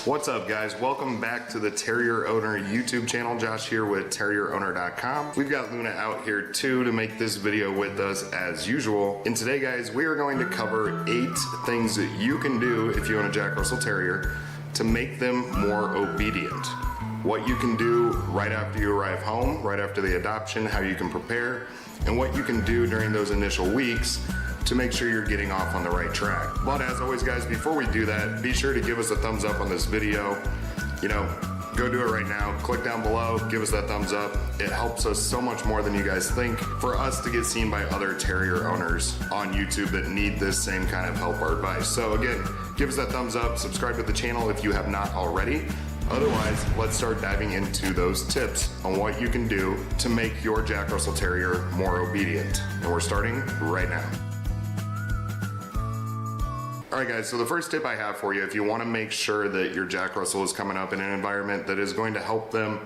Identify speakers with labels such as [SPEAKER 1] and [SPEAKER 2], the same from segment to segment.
[SPEAKER 1] What's up, guys? Welcome back to the Terrier Owner YouTube channel. Josh here with TerrierOwner.com. We've got Luna out here too to make this video with us as usual. And today, guys, we are going to cover 8 things that you can do if you own a Jack Russell Terrier to make them more obedient. What you can do right after you arrive home, right after the adoption, how you can prepare, and what you can do during those initial weeks to make sure you're getting off on the right track. But as always, guys, before we do that, be sure to give us a thumbs up on this video. You know, go do it right now. Click down below, give us that thumbs up. It helps us so much more than you guys think for us to get seen by other Terrier owners on YouTube that need this same kind of help or advice. So again, give us that thumbs up, subscribe to the channel if you have not already. Otherwise, let's start diving into those tips on what you can do to make your Jack Russell Terrier more obedient. And we're starting right now. Alright guys, so the first tip I have for you, if you want to make sure that your Jack Russell is coming up in an environment that is going to help them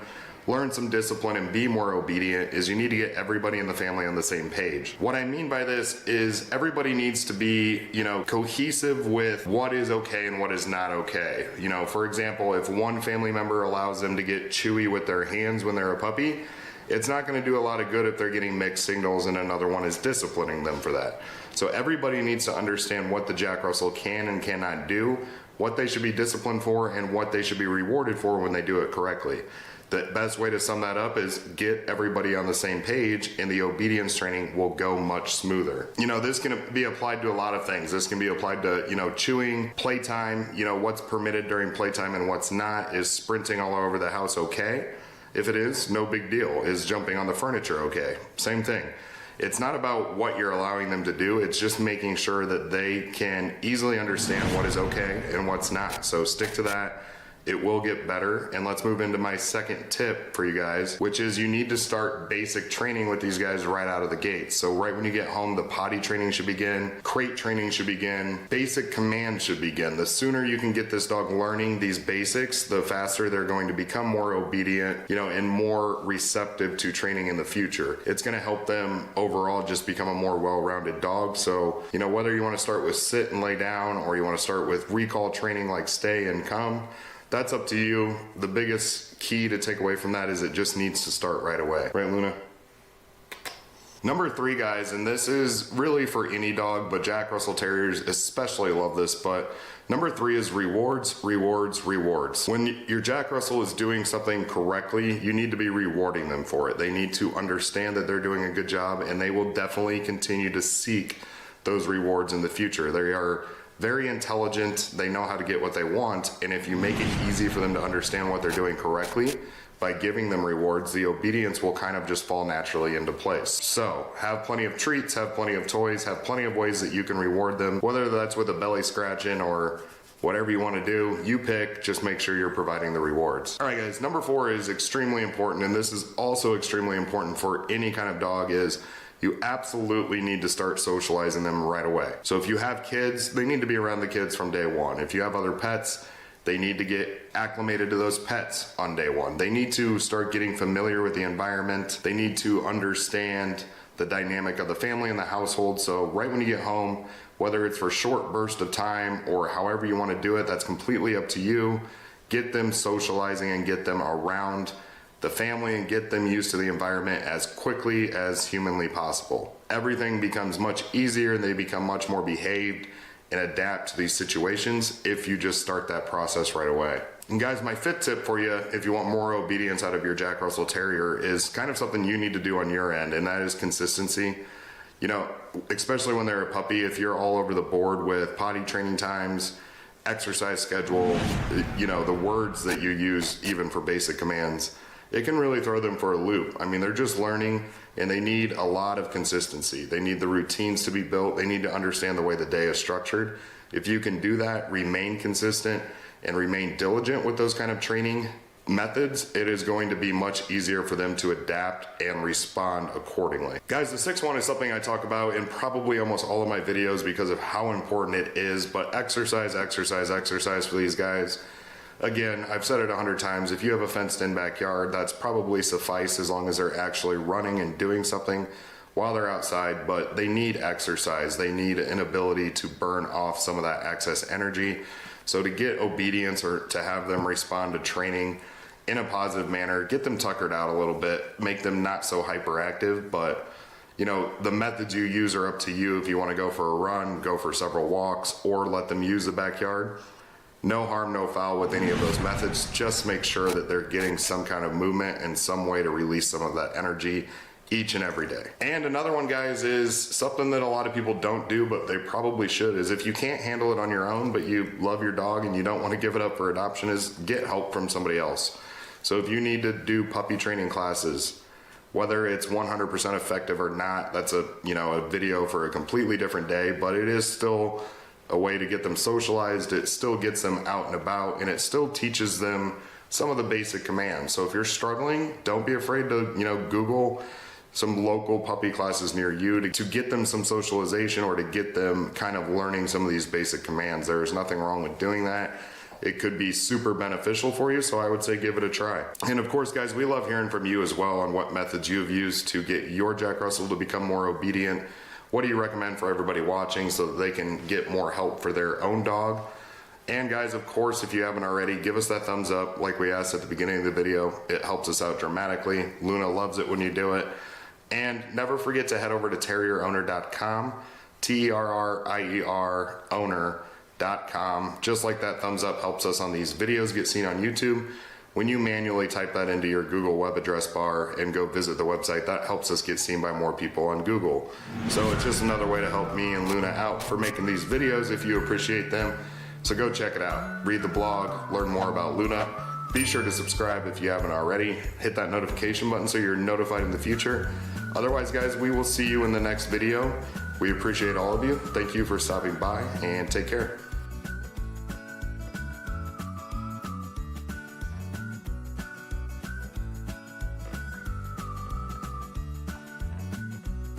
[SPEAKER 1] learn some discipline and be more obedient, is you need to get everybody in the family on the same page. What I mean by this is everybody needs to be, cohesive with what is okay and what is not okay. For example, if one family member allows them to get chewy with their hands when they're a puppy, it's not going to do a lot of good if they're getting mixed signals and another one is disciplining them for that. So everybody needs to understand what the Jack Russell can and cannot do, what they should be disciplined for, and what they should be rewarded for when they do it correctly. The best way to sum that up is get everybody on the same page and the obedience training will go much smoother. This can be applied to a lot of things. This can be applied to, chewing, playtime, what's permitted during playtime and what's not. Is sprinting all over the house okay? If it is, no big deal. Is jumping on the furniture okay? Same thing. It's not about what you're allowing them to do, it's just making sure that they can easily understand what is okay and what's not. So stick to that. It will get better. And let's move into my second tip for you guys, which is you need to start basic training with these guys right out of the gate. So right when you get home, the potty training should begin, crate training should begin, basic commands should begin. The sooner you can get this dog learning these basics, the faster they're going to become more obedient, and more receptive to training in the future. It's gonna help them overall just become a more well-rounded dog. So, whether you wanna start with sit and lay down, or you wanna start with recall training like stay and come, that's up to you. The biggest key to take away from that is it just needs to start right away. Right, Luna? Number 3, guys, and this is really for any dog, but Jack Russell Terriers especially love this, but number 3 is rewards, rewards, rewards. When your Jack Russell is doing something correctly, you need to be rewarding them for it. They need to understand that they're doing a good job, and they will definitely continue to seek those rewards in the future. They are very intelligent, they know how to get what they want, and if you make it easy for them to understand what they're doing correctly, by giving them rewards, the obedience will kind of just fall naturally into place. So, have plenty of treats, have plenty of toys, have plenty of ways that you can reward them, whether that's with a belly scratching or whatever you want to do, you pick, just make sure you're providing the rewards. Alright guys, number 4 is extremely important, and this is also extremely important for any kind of dog, is you absolutely need to start socializing them right away. So if you have kids, they need to be around the kids from day one. If you have other pets, they need to get acclimated to those pets on day one. They need to start getting familiar with the environment. They need to understand the dynamic of the family and the household. So right when you get home, whether it's for a short burst of time or however you want to do it, that's completely up to you. Get them socializing and get them around the family and get them used to the environment as quickly as humanly possible. Everything becomes much easier and they become much more behaved and adapt to these situations if you just start that process right away. And guys, my 5th tip for you, if you want more obedience out of your Jack Russell Terrier, is kind of something you need to do on your end, and that is consistency. Especially when they're a puppy, if you're all over the board with potty training times, exercise schedule, the words that you use even for basic commands, it can really throw them for a loop. I mean, they're just learning and they need a lot of consistency. They need the routines to be built. They need to understand the way the day is structured. If you can do that, remain consistent and remain diligent with those kind of training methods, it is going to be much easier for them to adapt and respond accordingly. Guys, the 6th one is something I talk about in probably almost all of my videos because of how important it is, but exercise, exercise, exercise for these guys. Again, I've said it 100 times, if you have a fenced in backyard, that's probably suffice as long as they're actually running and doing something while they're outside, but they need exercise. They need an ability to burn off some of that excess energy So to get obedience or to have them respond to training in a positive manner, get them tuckered out a little bit, make them not so hyperactive. But you know, the methods you use are up to you. If you want to go for a run, go for several walks, or let them use the backyard. No harm, no foul with any of those methods. Just make sure that they're getting some kind of movement and some way to release some of that energy each and every day. And another one, guys, is something that a lot of people don't do, but they probably should, is if you can't handle it on your own, but you love your dog and you don't want to give it up for adoption, is get help from somebody else. So if you need to do puppy training classes, whether it's 100% effective or not, that's a video for a completely different day, but it is still a way to get them socialized. It still gets them out and about, and it still teaches them some of the basic commands. So if you're struggling, don't be afraid to, Google some local puppy classes near you to get them some socialization or to get them kind of learning some of these basic commands. There's nothing wrong with doing that. It could be super beneficial for you, so I would say give it a try. And of course, guys, we love hearing from you as well on what methods you have used to get your Jack Russell to become more obedient. What do you recommend for everybody watching so that they can get more help for their own dog? And guys, of course, if you haven't already, give us that thumbs up like we asked at the beginning of the video. It helps us out dramatically. Luna loves it when you do it. And never forget to head over to terrierowner.com, Terrier owner.com. Just like that thumbs up helps us on these videos get seen on YouTube. When you manually type that into your Google web address bar and go visit the website, that helps us get seen by more people on Google. So it's just another way to help me and Luna out for making these videos if you appreciate them. So go check it out. Read the blog, learn more about Luna. Be sure to subscribe if you haven't already. Hit that notification button so you're notified in the future. Otherwise, guys, we will see you in the next video. We appreciate all of you. Thank you for stopping by, and take care.